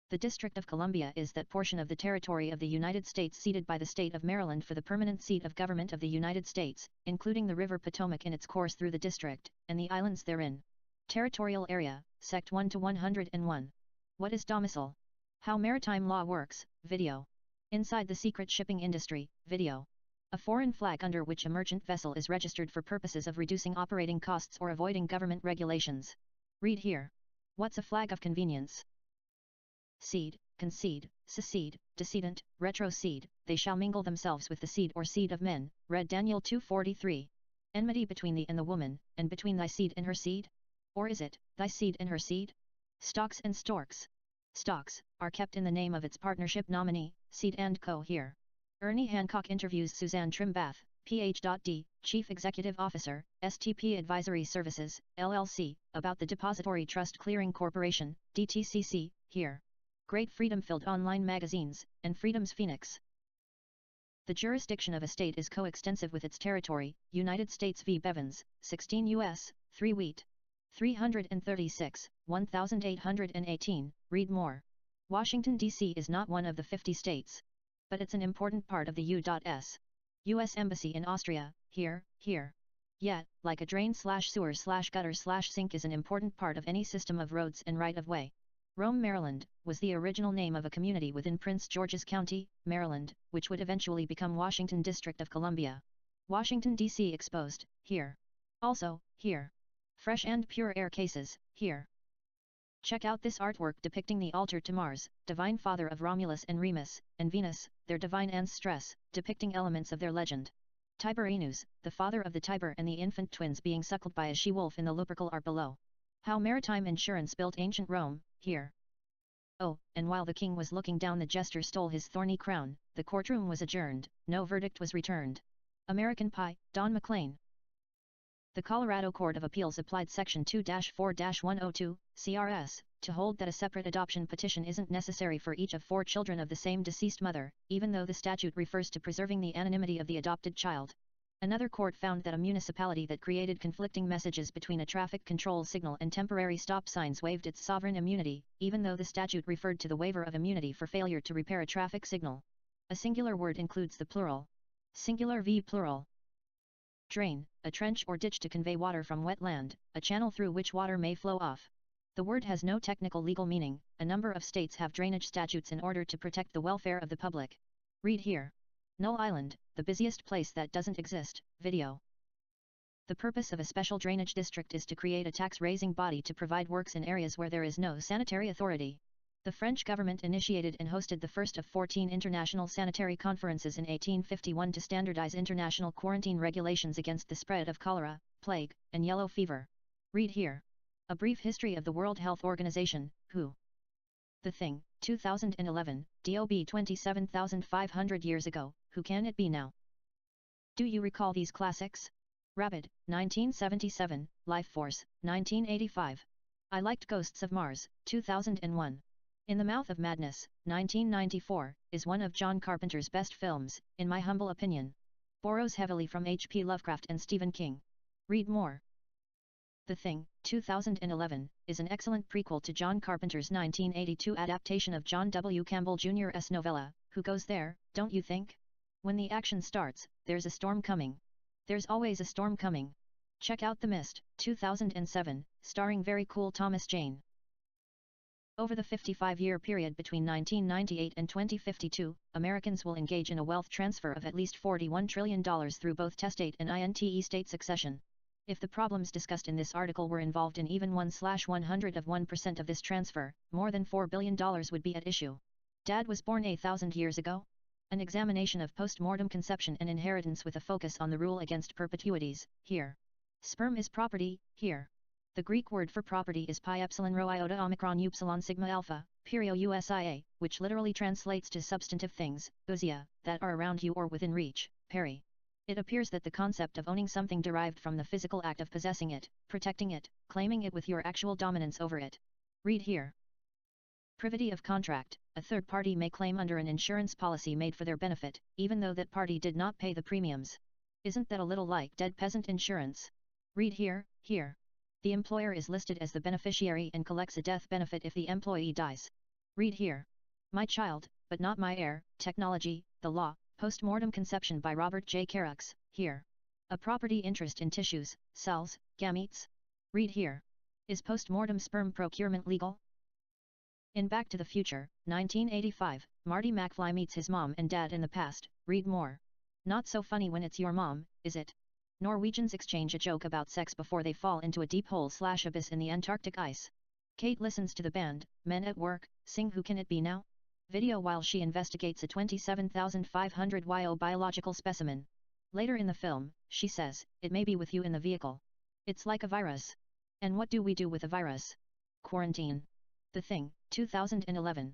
The District of Columbia is that portion of the territory of the United States ceded by the state of Maryland for the permanent seat of government of the United States, including the River Potomac in its course through the district, and the islands therein. Territorial area, Sect 1 to 101. What is domicile? How maritime law works, video. Inside the secret shipping industry, video. A foreign flag under which a merchant vessel is registered for purposes of reducing operating costs or avoiding government regulations. Read here. What's a flag of convenience? Seed, concede, secede, decedent, retrocede, they shall mingle themselves with the seed or seed of men, read Daniel 2:43. Enmity between thee and the woman, and between thy seed and her seed? Or is it, thy seed and her seed? Stocks and storks. Stocks, are kept in the name of its partnership nominee, Seed & Co. here. Ernie Hancock interviews Suzanne Trimbath, Ph.D., Chief Executive Officer, STP Advisory Services, LLC, about the Depository Trust Clearing Corporation, DTCC, here. Great Freedom-filled online magazines, and Freedom's Phoenix. The jurisdiction of a state is coextensive with its territory, United States v. Bevins, 16 U.S., 3 Wheat. 336, 1818, read more. Washington, D.C. is not one of the 50 states. But it's an important part of the U.S. U.S. Embassy in Austria, here. Yet, like a drain/sewer/gutter/sink is an important part of any system of roads and right-of-way. Rome, Maryland, was the original name of a community within Prince George's County, Maryland, which would eventually become Washington District of Columbia. Washington, D.C. exposed, here. Also, here. Fresh and pure air cases, here. Check out this artwork depicting the altar to Mars, divine father of Romulus and Remus, and Venus, their divine ancestress, depicting elements of their legend. Tiberinus, the father of the Tiber and the infant twins being suckled by a she-wolf in the Lupercal are below. How maritime insurance built ancient Rome, here. Oh, and while the king was looking down the jester stole his thorny crown, the courtroom was adjourned, no verdict was returned. American Pie, Don McLean. The Colorado Court of Appeals applied Section 2-4-102, CRS, to hold that a separate adoption petition isn't necessary for each of 4 children of the same deceased mother, even though the statute refers to preserving the anonymity of the adopted child. Another court found that a municipality that created conflicting messages between a traffic control signal and temporary stop signs waived its sovereign immunity, even though the statute referred to the waiver of immunity for failure to repair a traffic signal. A singular word includes the plural. Singular v plural. Drain, a trench or ditch to convey water from wet land, a channel through which water may flow off. The word has no technical legal meaning. A number of states have drainage statutes in order to protect the welfare of the public. Read here. Null Island, the busiest place that doesn't exist, video. The purpose of a special drainage district is to create a tax-raising body to provide works in areas where there is no sanitary authority. The French government initiated and hosted the first of 14 international sanitary conferences in 1851 to standardize international quarantine regulations against the spread of cholera, plague, and yellow fever. Read here. A Brief History of the World Health Organization, WHO. The Thing, 2011, DOB 27,500 years ago, who can it be now? Do you recall these classics? Rabid, 1977, Life Force, 1985. I Liked Ghosts of Mars, 2001. In the Mouth of Madness, 1994, is one of John Carpenter's best films, in my humble opinion. Borrows heavily from H.P. Lovecraft and Stephen King. Read more. The Thing, 2011, is an excellent prequel to John Carpenter's 1982 adaptation of John W. Campbell Jr.'s novella, Who Goes There, Don't You Think? When the action starts, there's a storm coming. There's always a storm coming. Check out The Mist, 2007, starring very cool Thomas Jane. Over the 55-year period between 1998 and 2052, Americans will engage in a wealth transfer of at least $41 trillion through both testate and intestate succession. If the problems discussed in this article were involved in even 1/100% of this transfer, more than $4 billion would be at issue. Dad was born 1,000 years ago? An examination of post-mortem conception and inheritance with a focus on the rule against perpetuities, here. Sperm is property, here. The Greek word for property is pi epsilon rho iota omicron upsilon sigma alpha, perio usia, which literally translates to substantive things, ousia, that are around you or within reach, peri. It appears that the concept of owning something derived from the physical act of possessing it, protecting it, claiming it with your actual dominance over it. Read here. Privity of contract. A third party may claim under an insurance policy made for their benefit, even though that party did not pay the premiums. Isn't that a little like dead peasant insurance? Read here, here. The employer is listed as the beneficiary and collects a death benefit if the employee dies. Read here. My Child, But Not My Heir, Technology, the Law, Post-Mortem Conception by Robert J. Carux, here. A property interest in tissues, cells, gametes. Read here. Is post-mortem sperm procurement legal? In Back to the Future, 1985, Marty McFly meets his mom and dad in the past. Read more. Not so funny when it's your mom, is it? Norwegians exchange a joke about sex before they fall into a deep hole/abyss in the Antarctic ice. Kate listens to the band, Men at Work, sing Who Can It Be Now? Video while she investigates a 27,500 YO biological specimen. Later in the film, she says, it may be with you in the vehicle. It's like a virus. And what do we do with a virus? Quarantine. The Thing, 2011.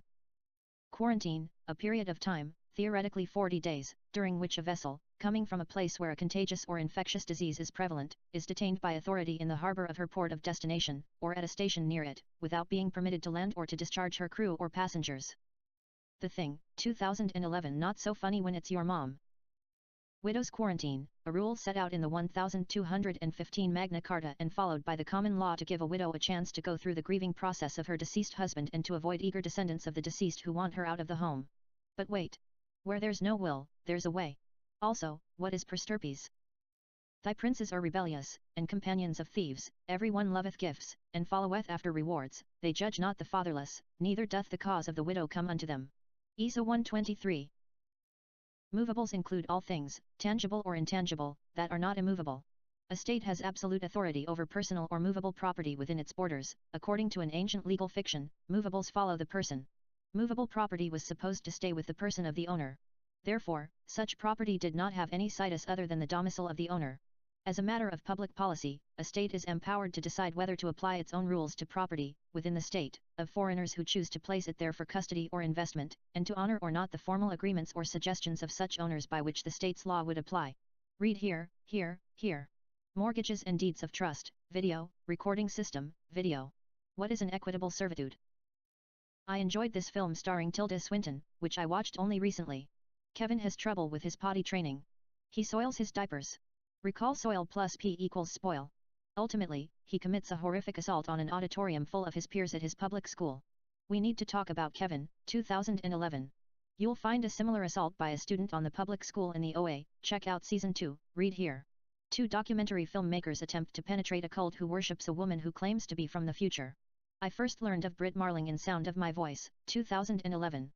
Quarantine, a period of time, theoretically 40 days, during which a vessel, coming from a place where a contagious or infectious disease is prevalent, is detained by authority in the harbor of her port of destination, or at a station near it, without being permitted to land or to discharge her crew or passengers. The Thing, 2011. Not so funny when it's your mom. Widow's quarantine, a rule set out in the 1215 Magna Carta and followed by the common law to give a widow a chance to go through the grieving process of her deceased husband and to avoid eager descendants of the deceased who want her out of the home. But wait. Where there's no will, there's a way. Also, what is persterpes? Thy princes are rebellious, and companions of thieves, every one loveth gifts, and followeth after rewards, they judge not the fatherless, neither doth the cause of the widow come unto them. ISA 123. Movables include all things, tangible or intangible, that are not immovable. A state has absolute authority over personal or movable property within its borders. According to an ancient legal fiction, movables follow the person. Movable property was supposed to stay with the person of the owner. Therefore, such property did not have any situs other than the domicile of the owner. As a matter of public policy, a state is empowered to decide whether to apply its own rules to property, within the state, of foreigners who choose to place it there for custody or investment, and to honor or not the formal agreements or suggestions of such owners by which the state's law would apply. Read here, here. Mortgages and deeds of trust, video, recording system, video. What is an equitable servitude? I enjoyed this film starring Tilda Swinton, which I watched only recently. Kevin has trouble with his potty training. He soils his diapers. Recall soil plus P equals spoil. Ultimately, he commits a horrific assault on an auditorium full of his peers at his public school. We Need to Talk About Kevin, 2011. You'll find a similar assault by a student on the public school in the OA, check out Season 2, read here. Two documentary filmmakers attempt to penetrate a cult who worships a woman who claims to be from the future. I first learned of Brit Marling in Sound of My Voice, 2011.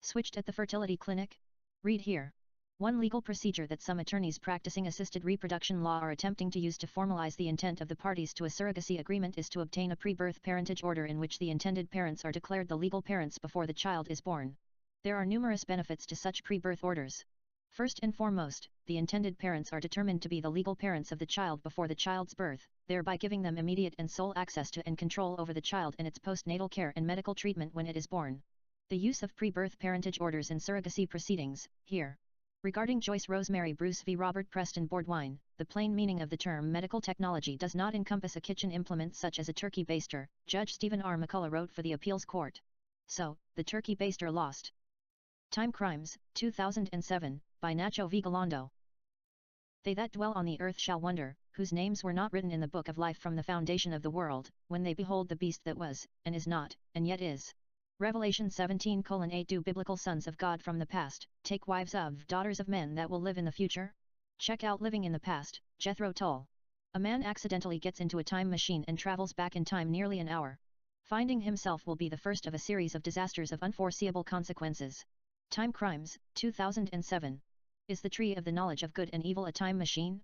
Switched at the fertility clinic? Read here. One legal procedure that some attorneys practicing assisted reproduction law are attempting to use to formalize the intent of the parties to a surrogacy agreement is to obtain a pre-birth parentage order in which the intended parents are declared the legal parents before the child is born. There are numerous benefits to such pre-birth orders. First and foremost, the intended parents are determined to be the legal parents of the child before the child's birth, thereby giving them immediate and sole access to and control over the child and its postnatal care and medical treatment when it is born. The use of pre-birth parentage orders in surrogacy proceedings, here. Regarding Joyce Rosemary Bruce v. Robert Preston Boardwine, the plain meaning of the term medical technology does not encompass a kitchen implement such as a turkey baster, Judge Stephen R. McCullough wrote for the appeals court. So, the turkey baster lost. Time Crimes, 2007, by Nacho Vigalondo. They that dwell on the earth shall wonder, whose names were not written in the book of life from the foundation of the world, when they behold the beast that was, and is not, and yet is. Revelation 17:8 Do biblical sons of God from the past take wives of daughters of men that will live in the future? Check out Living in the Past, Jethro Tull. A man accidentally gets into a time machine and travels back in time nearly an hour. Finding himself will be the first of a series of disasters of unforeseeable consequences. Time Crimes, 2007. Is the Tree of the Knowledge of Good and Evil a time machine?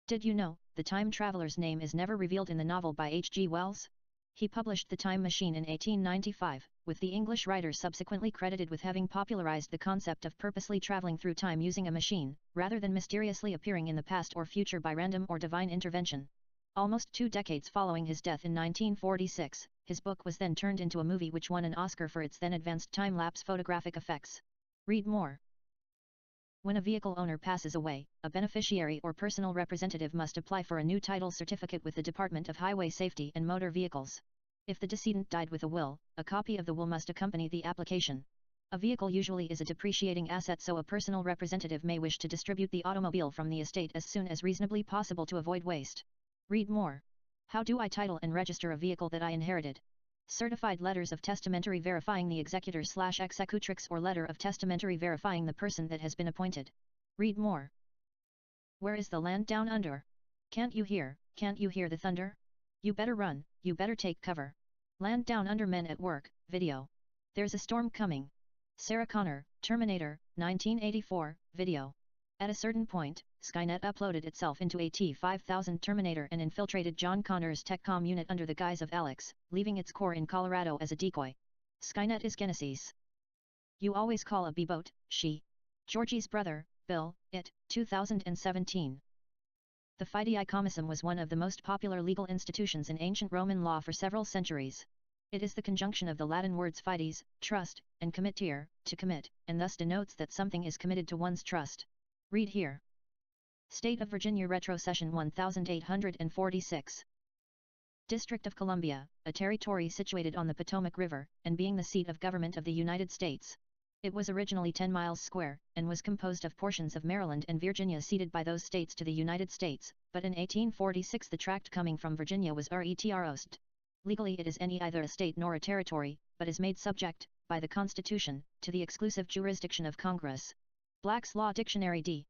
Did you know, the time traveler's name is never revealed in the novel by H.G. Wells? He published The Time Machine in 1895, with the English writer subsequently credited with having popularized the concept of purposely traveling through time using a machine, rather than mysteriously appearing in the past or future by random or divine intervention. Almost 2 decades following his death in 1946, his book was then turned into a movie which won an Oscar for its then advanced time-lapse photographic effects. Read more. When a vehicle owner passes away, a beneficiary or personal representative must apply for a new title certificate with the Department of Highway Safety and Motor Vehicles. If the decedent died with a will, a copy of the will must accompany the application. A vehicle usually is a depreciating asset, so a personal representative may wish to distribute the automobile from the estate as soon as reasonably possible to avoid waste. Read more. How do I title and register a vehicle that I inherited? Certified letters of testamentary verifying the executor/executrix or letter of testamentary verifying the person that has been appointed. Read more. Where is the land down under? Can't you hear the thunder? You better run, you better take cover. Land Down Under Men at Work, video. There's a storm coming. Sarah Connor, Terminator, 1984, video. At a certain point, Skynet uploaded itself into a T-5000 Terminator and infiltrated John Connor's TechCom unit under the guise of Alex, leaving its core in Colorado as a decoy. Skynet is Genesis. You always call a B-boat, she. Georgie's brother, Bill, it, 2017. The fideicomissum was one of the most popular legal institutions in ancient Roman law for several centuries. It is the conjunction of the Latin words fides, trust, and committere, to commit, and thus denotes that something is committed to one's trust. Read here. State of Virginia Retrocession 1846. District of Columbia, a territory situated on the Potomac River, and being the seat of government of the United States. It was originally 10 miles square, and was composed of portions of Maryland and Virginia ceded by those states to the United States, but in 1846 the tract coming from Virginia was retrost. Legally it is neither a state nor a territory, but is made subject, by the Constitution, to the exclusive jurisdiction of Congress. Black's Law Dictionary D.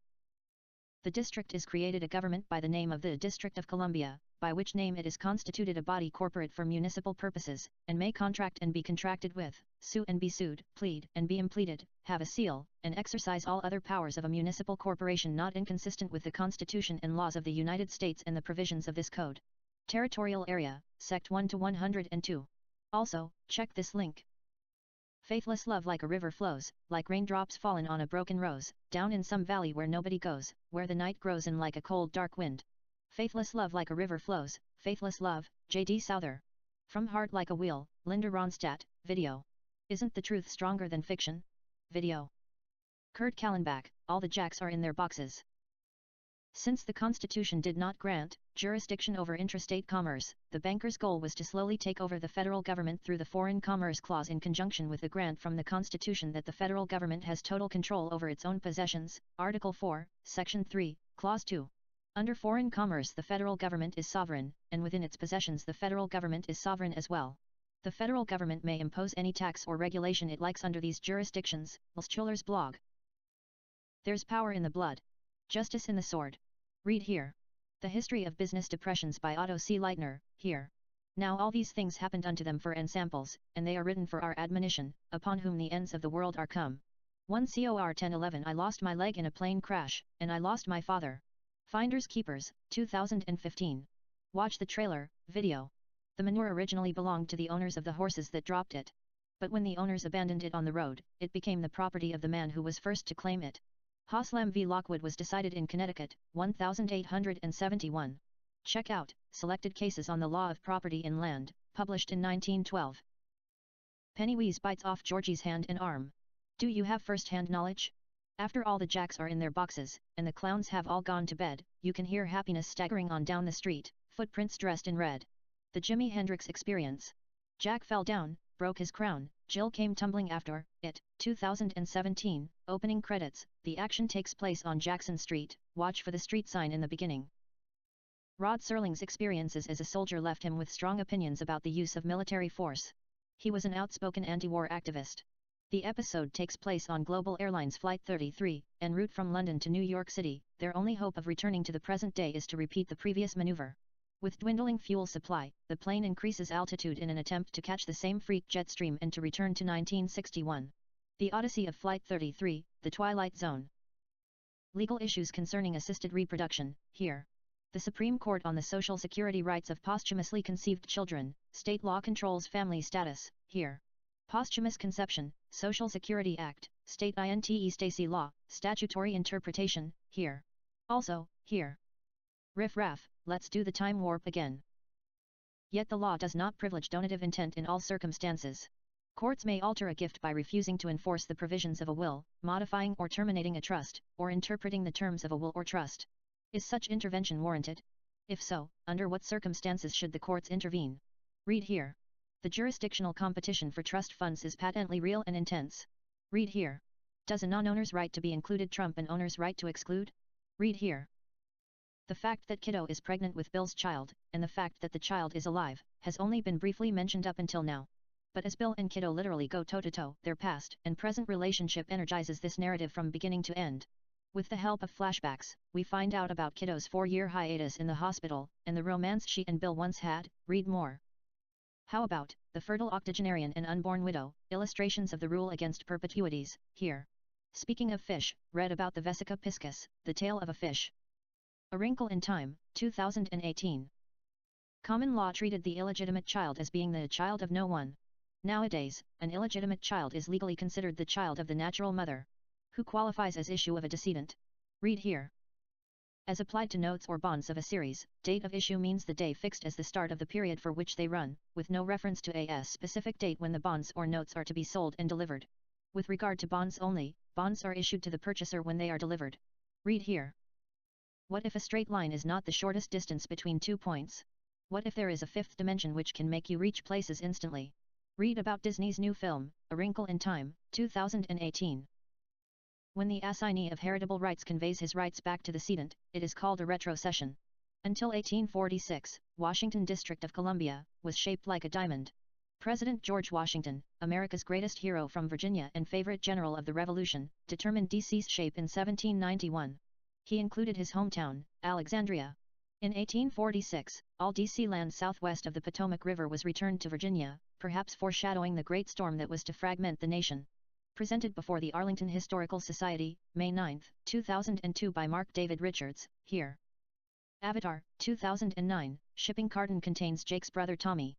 The district is created a government by the name of the District of Columbia, by which name it is constituted a body corporate for municipal purposes, and may contract and be contracted with, sue and be sued, plead and be impleaded, have a seal, and exercise all other powers of a municipal corporation not inconsistent with the Constitution and laws of the United States and the provisions of this code. Territorial area, Sect 1 to 102. Also, check this link. Faithless love like a river flows, like raindrops fallen on a broken rose, down in some valley where nobody goes, where the night grows in like a cold dark wind. Faithless love like a river flows, faithless love, J.D. Souther. From Heart Like a Wheel, Linda Ronstadt, video. Isn't the truth stronger than fiction? Video. Kurt Kallenbach, all the jacks are in their boxes. Since the Constitution did not grant jurisdiction over intrastate commerce, the bankers' goal was to slowly take over the federal government through the Foreign Commerce Clause in conjunction with the grant from the Constitution that the federal government has total control over its own possessions, Article 4, Section 3, Clause 2. Under foreign commerce the federal government is sovereign, and within its possessions the federal government is sovereign as well. The federal government may impose any tax or regulation it likes under these jurisdictions, Schuller's blog. There's power in the blood. Justice in the sword. Read here. The History of Business Depressions by Otto C. Leitner, here. Now all these things happened unto them for ensamples, and they are written for our admonition, upon whom the ends of the world are come. 1 Cor 10:11 I lost my leg in a plane crash, and I lost my father. Finders Keepers, 2015. Watch the trailer, video. The manure originally belonged to the owners of the horses that dropped it. But when the owners abandoned it on the road, it became the property of the man who was first to claim it. Hoslam v. Lockwood was decided in Connecticut, 1871. Check out, Selected Cases on the Law of Property in Land, published in 1912. Pennywise bites off Georgie's hand and arm. Do you have first-hand knowledge? After all the jacks are in their boxes, and the clowns have all gone to bed, you can hear happiness staggering on down the street, footprints dressed in red. The Jimi Hendrix Experience. Jack fell down, broke his crown, Jill came tumbling after it. 2017, opening credits. The action takes place on Jackson Street, watch for the street sign in the beginning. Rod Serling's experiences as a soldier left him with strong opinions about the use of military force. He was an outspoken anti-war activist. The episode takes place on Global Airlines Flight 33, en route from London to New York City. Their only hope of returning to the present day is to repeat the previous maneuver. With dwindling fuel supply, the plane increases altitude in an attempt to catch the same freak jet stream and to return to 1961. The Odyssey of Flight 33, The Twilight Zone. Legal issues concerning assisted reproduction, here. The Supreme Court on the Social Security rights of posthumously conceived children, state law controls family status, here. Posthumous conception, Social Security Act, State INTE Stacey Law, statutory interpretation, here. Also, here. Riff raff, let's do the time warp again. Yet the law does not privilege donative intent in all circumstances. Courts may alter a gift by refusing to enforce the provisions of a will, modifying or terminating a trust, or interpreting the terms of a will or trust. Is such intervention warranted? If so, under what circumstances should the courts intervene? Read here. The jurisdictional competition for trust funds is patently real and intense. Read here. Does a non-owner's right to be included trump an owner's right to exclude? Read here. The fact that Kiddo is pregnant with Bill's child, and the fact that the child is alive, has only been briefly mentioned up until now. But as Bill and Kiddo literally go toe-to-toe, their past and present relationship energizes this narrative from beginning to end. With the help of flashbacks, we find out about Kiddo's 4-year hiatus in the hospital, and the romance she and Bill once had. Read more. How about the fertile octogenarian and unborn widow, illustrations of the rule against perpetuities, here. Speaking of fish, read about the Vesica piscis, the tale of a fish. A Wrinkle in Time, 2018. Common law treated the illegitimate child as being the child of no one. Nowadays, an illegitimate child is legally considered the child of the natural mother. Who qualifies as issue of a decedent? Read here. As applied to notes or bonds of a series, date of issue means the day fixed as the start of the period for which they run, with no reference to a specific date when the bonds or notes are to be sold and delivered. With regard to bonds only, bonds are issued to the purchaser when they are delivered. Read here. What if a straight line is not the shortest distance between 2 points? What if there is a fifth dimension which can make you reach places instantly? Read about Disney's new film, A Wrinkle in Time, 2018. When the assignee of heritable rights conveys his rights back to the cedant, it is called a retrocession. Until 1846, Washington District of Columbia was shaped like a diamond. President George Washington, America's greatest hero from Virginia and favorite general of the Revolution, determined D.C.'s shape in 1791. He included his hometown, Alexandria. In 1846, all D.C. land southwest of the Potomac River was returned to Virginia, perhaps foreshadowing the great storm that was to fragment the nation. Presented before the Arlington Historical Society, May 9, 2002 by Mark David Richards, here. Avatar, 2009, shipping carton contains Jake's brother Tommy.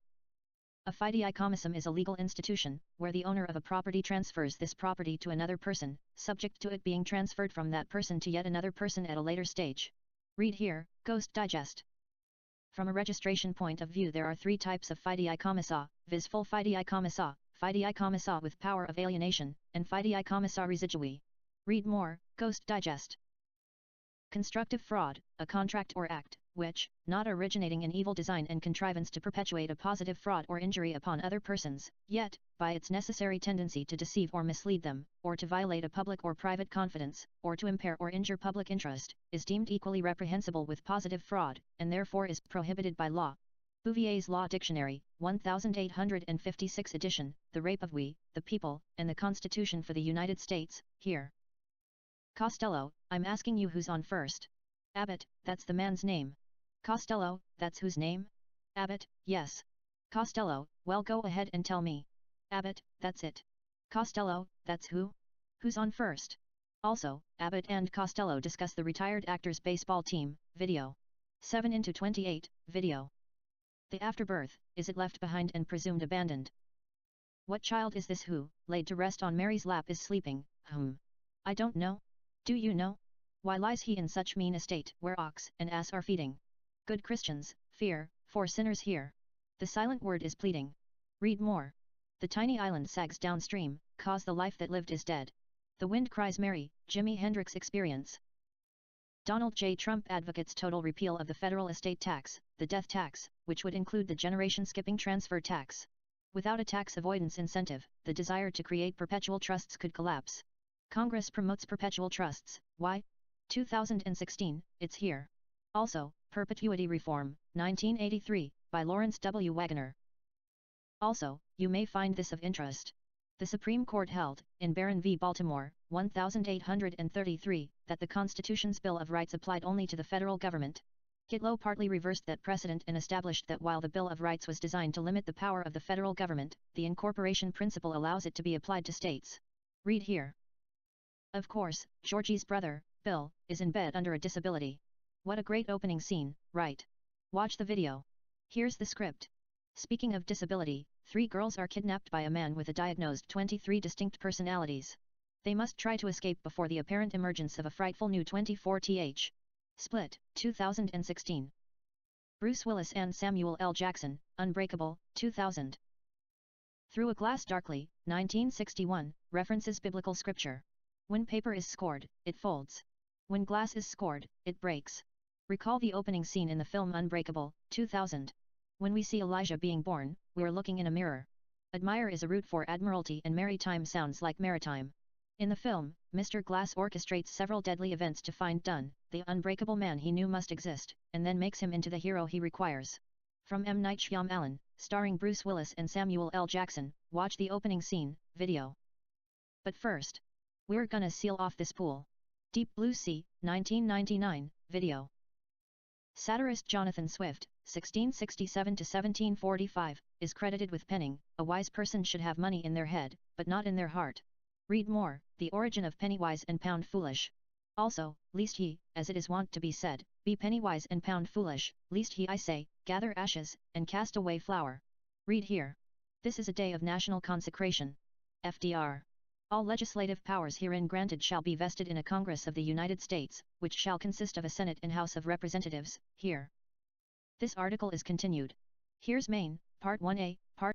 A fideicommisum is a legal institution, where the owner of a property transfers this property to another person, subject to it being transferred from that person to yet another person at a later stage. Read here, Ghost Digest. From a registration point of view, there are three types of fideicomissa, viz. Full fideicomissa with power of alienation, and fideicomissa residui. Read more, Ghost Digest. Constructive fraud, a contract or act, which, not originating in evil design and contrivance to perpetuate a positive fraud or injury upon other persons, yet, by its necessary tendency to deceive or mislead them, or to violate a public or private confidence, or to impair or injure public interest, is deemed equally reprehensible with positive fraud, and therefore is prohibited by law. Bouvier's Law Dictionary, 1856 edition, The Rape of We, the People, and the Constitution for the United States, here. Costello, I'm asking you who's on first. Abbott, that's the man's name. Costello, that's whose name? Abbott, yes. Costello, well go ahead and tell me. Abbott, that's it. Costello, that's who? Who's on first? Also, Abbott and Costello discuss the retired actor's baseball team, video. 7/28, video. The afterbirth, is it left behind and presumed abandoned? What child is this who, laid to rest on Mary's lap is sleeping, I don't know. Do you know? Why lies he in such mean estate, where ox and ass are feeding? Good Christians, fear, for sinners here. The silent word is pleading. Read more. The tiny island sags downstream, cause the life that lived is dead. The wind cries Mary, Jimi Hendrix experience. Donald J. Trump advocates total repeal of the federal estate tax, the death tax, which would include the generation-skipping transfer tax. Without a tax avoidance incentive, the desire to create perpetual trusts could collapse. Congress promotes perpetual trusts. Why? 2016, it's here. Also, Perpetuity Reform, 1983, by Lawrence W. Wagoner. Also, you may find this of interest. The Supreme Court held, in Barron v. Baltimore, 1833, that the Constitution's Bill of Rights applied only to the federal government. Gitlow partly reversed that precedent and established that while the Bill of Rights was designed to limit the power of the federal government, the incorporation principle allows it to be applied to states. Read here. Of course, Georgie's brother, Bill, is in bed under a disability. What a great opening scene, right? Watch the video. Here's the script. Speaking of disability, 3 girls are kidnapped by a man with a diagnosed 23 distinct personalities. They must try to escape before the apparent emergence of a frightful new 24th. Split, 2016. Bruce Willis and Samuel L. Jackson, Unbreakable, 2000. Through a Glass Darkly, 1961, references biblical scripture. When paper is scored, it folds. When glass is scored, it breaks. Recall the opening scene in the film Unbreakable, 2000. When we see Elijah being born, we're looking in a mirror. Admire is a root for admiralty and maritime sounds like maritime. In the film, Mr. Glass orchestrates several deadly events to find Dunn, the unbreakable man he knew must exist, and then makes him into the hero he requires. From M. Night Shyamalan, starring Bruce Willis and Samuel L. Jackson, watch the opening scene, video. But first, we're gonna seal off this pool. Deep Blue Sea, 1999, video. Satirist Jonathan Swift, 1667–1745, is credited with penning, "A wise person should have money in their head, but not in their heart." Read more, The Origin of Penny Wise and Pound Foolish. Also, lest ye, as it is wont to be said, be penny wise and pound foolish, lest he, I say, gather ashes, and cast away flour. Read here. This is a day of national consecration. FDR. All legislative powers herein granted shall be vested in a Congress of the United States, which shall consist of a Senate and House of Representatives, here. This article is continued. Here's Maine, Part 1a, Part